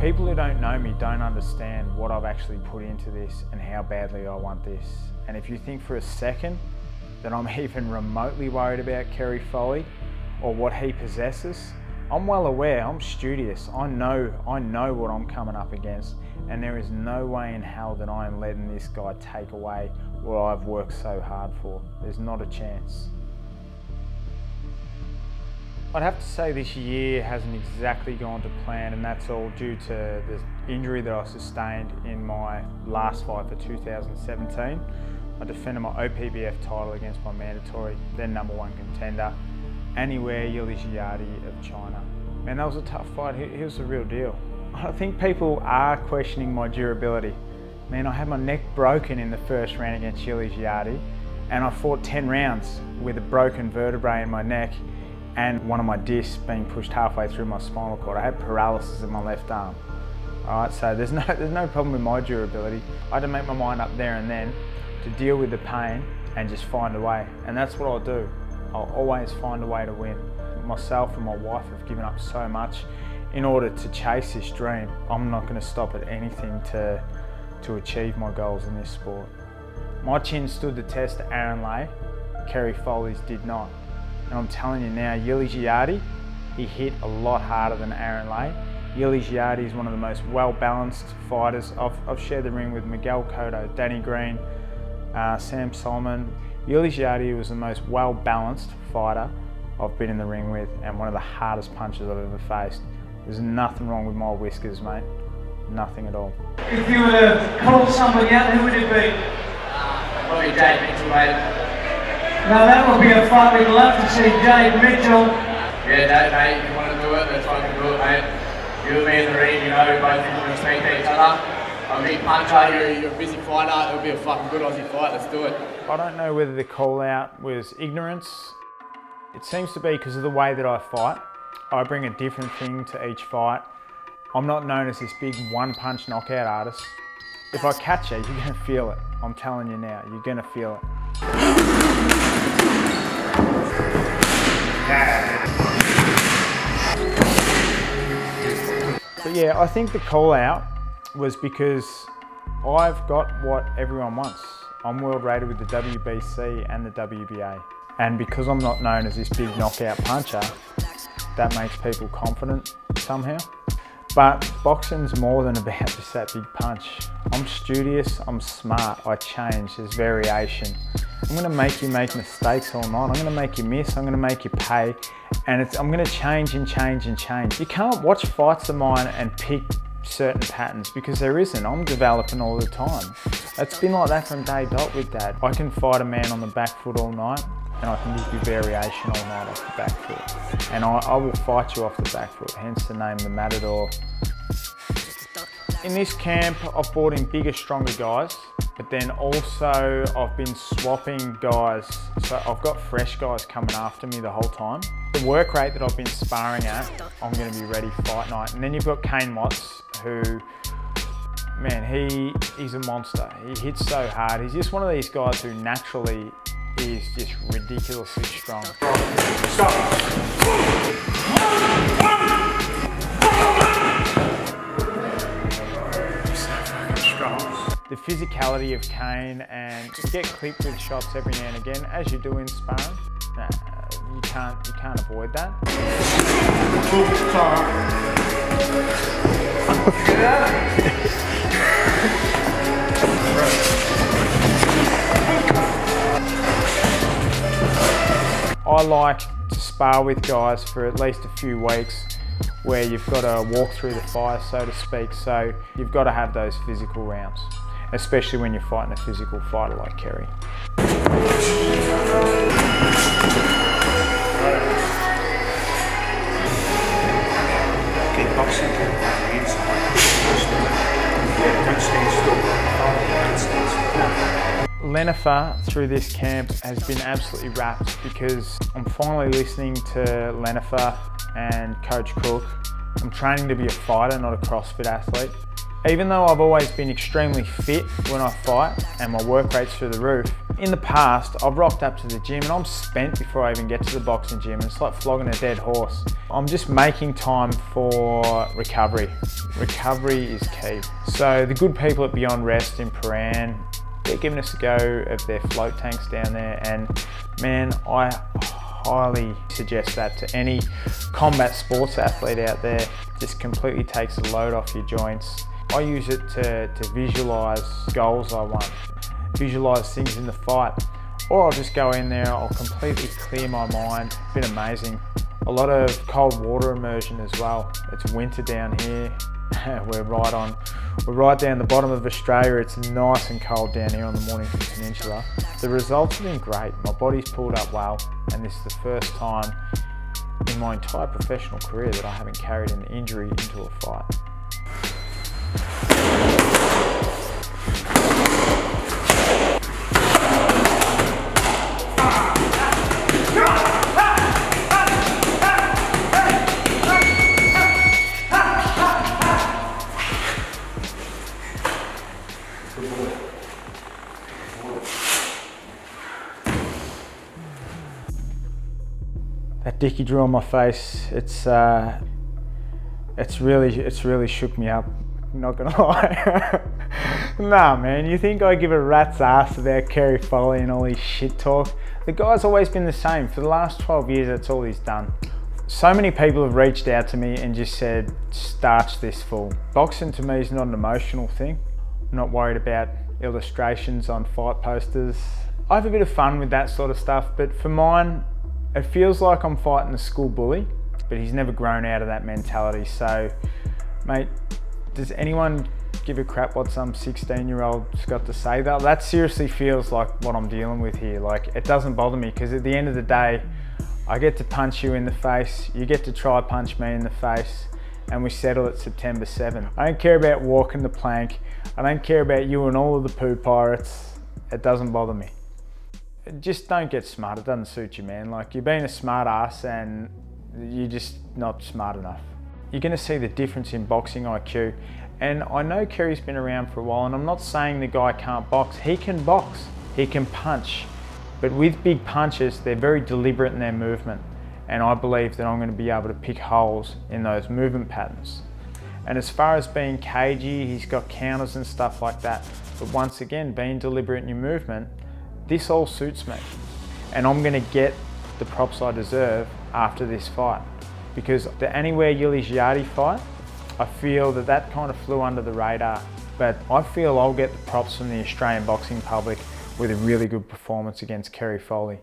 People who don't know me don't understand what I've actually put into this and how badly I want this. And if you think for a second that I'm even remotely worried about Kerry Foley or what he possesses, I'm well aware, I'm studious, I know what I'm coming up against, and there is no way in hell that I am letting this guy take away what I've worked so hard for. There's not a chance. I'd have to say this year hasn't exactly gone to plan, and that's all due to the injury that I sustained in my last fight for 2017. I defended my OPBF title against my mandatory, then #1 contender, Anywhere Jayde of China. Man, that was a tough fight. He was the real deal. I think people are questioning my durability. Man, I had my neck broken in the first round against Jayde, and I fought 10 rounds with a broken vertebrae in my neck and one of my discs being pushed halfway through my spinal cord. I had paralysis in my left arm. All right, so there's no problem with my durability. I had to make my mind up there and then to deal with the pain and just find a way. And that's what I'll do. I'll always find a way to win. Myself and my wife have given up so much in order to chase this dream. I'm not going to stop at anything to achieve my goals in this sport. My chin stood the test of Aaron Lay, Kerry Foley's did not. And I'm telling you now, Jayde, he hit a lot harder than Aaron Lay. Jayde is one of the most well-balanced fighters. I've shared the ring with Miguel Cotto, Danny Green, Sam Solomon. Jayde was the most well-balanced fighter I've been in the ring with, and one of the hardest punches I've ever faced. There's nothing wrong with my whiskers, mate. Nothing at all. If you were to call somebody out, who would it be? Probably Jayde, Middleweight. Now that would be a fight we'd love to see, Jayde Mitchell. Yeah, Jayde, mate, if you want to do it, let's fucking do it, mate. You and me in the ring, you know, we both think we respect each other. I'm a big puncher, you're a busy fighter, it'll be a fucking good Aussie fight, let's do it. I don't know whether the call out was ignorance. It seems to be because of the way that I fight. I bring a different thing to each fight. I'm not known as this big one-punch knockout artist. If I catch you, you're gonna feel it. I'm telling you now, you're gonna feel it. But yeah, I think the call out was because I've got what everyone wants. I'm world rated with the WBC and the WBA. And because I'm not known as this big knockout puncher, that makes people confident somehow. But boxing's more than about just that big punch. I'm studious, I'm smart, I change, there's variation. I'm gonna make you make mistakes all night, I'm gonna make you miss, I'm gonna make you pay, and I'm gonna change and change and change. You can't watch fights of mine and pick certain patterns because there isn't. I'm developing all the time. It's been like that from day dot with Dad. I can fight a man on the back foot all night, and I can give you variation all night off the back foot. And I will fight you off the back foot, hence the name the Matador. In this camp, I've brought in bigger, stronger guys, but then also I've been swapping guys. So I've got fresh guys coming after me the whole time. The work rate that I've been sparring at, I'm gonna be ready fight night. And then you've got Kane Watts, who, man, he's a monster. He hits so hard. He's just one of these guys who naturally is just ridiculously strong. The physicality of Kane, and you get clipped with shots every now and again, as you do in sparring. You can't avoid that. I like to spar with guys for at least a few weeks where you've got to walk through the fire, so to speak, so you've got to have those physical rounds, especially when you're fighting a physical fighter like Kerry. Keep boxing, keep on the inside. Don't stand still. Don't stand still. Lenifer through this camp has been absolutely wrapped because I'm finally listening to Lenifer and Coach Cook. I'm training to be a fighter, not a CrossFit athlete. Even though I've always been extremely fit when I fight and my work rate's through the roof, in the past I've rocked up to the gym and I'm spent before I even get to the boxing gym. It's like flogging a dead horse. I'm just making time for recovery. Recovery is key. So the good people at Beyond Rest in Paran, they're giving us a go of their float tanks down there, and man, I highly suggest that to any combat sports athlete out there. Just completely takes the load off your joints. I use it to visualise goals I want, visualise things in the fight, or I'll just go in there, I'll completely clear my mind. It's been amazing. A lot of cold water immersion as well. It's winter down here. We're right down the bottom of Australia. It's nice and cold down here on the Mornington Peninsula. The results have been great. My body's pulled up well, and this is the first time in my entire professional career that I haven't carried an injury into a fight. That dicky drew on my face, it's really shook me up, not gonna lie. Nah man, you think I give a rat's ass about Kerry Foley and all his shit talk? The guy's always been the same. For the last 12 years, that's all he's done. So many people have reached out to me and just said, starch this fool. Boxing to me is not an emotional thing. I'm not worried about illustrations on fight posters. I have a bit of fun with that sort of stuff, but for mine, it feels like I'm fighting a school bully, but he's never grown out of that mentality. So, mate, does anyone give a crap what some 16-year-old's got to say? That seriously feels like what I'm dealing with here. Like, it doesn't bother me, because at the end of the day, I get to punch you in the face, you get to try punch me in the face, and we settle at September 7th. I don't care about walking the plank. I don't care about you and all of the poo pirates. It doesn't bother me. Just don't get smart. It doesn't suit you, man. Like, you're being a smart ass and you're just not smart enough. You're gonna see the difference in boxing IQ. And I know Kerry's been around for a while, and I'm not saying the guy can't box. He can box, he can punch. But with big punches, they're very deliberate in their movement. And I believe that I'm gonna be able to pick holes in those movement patterns. And as far as being cagey, he's got counters and stuff like that. But once again, being deliberate in your movement, this all suits me. And I'm gonna get the props I deserve after this fight. Because the Anywhere Yuli Jayde fight, I feel that kind of flew under the radar. But I feel I'll get the props from the Australian boxing public with a really good performance against Kerry Foley.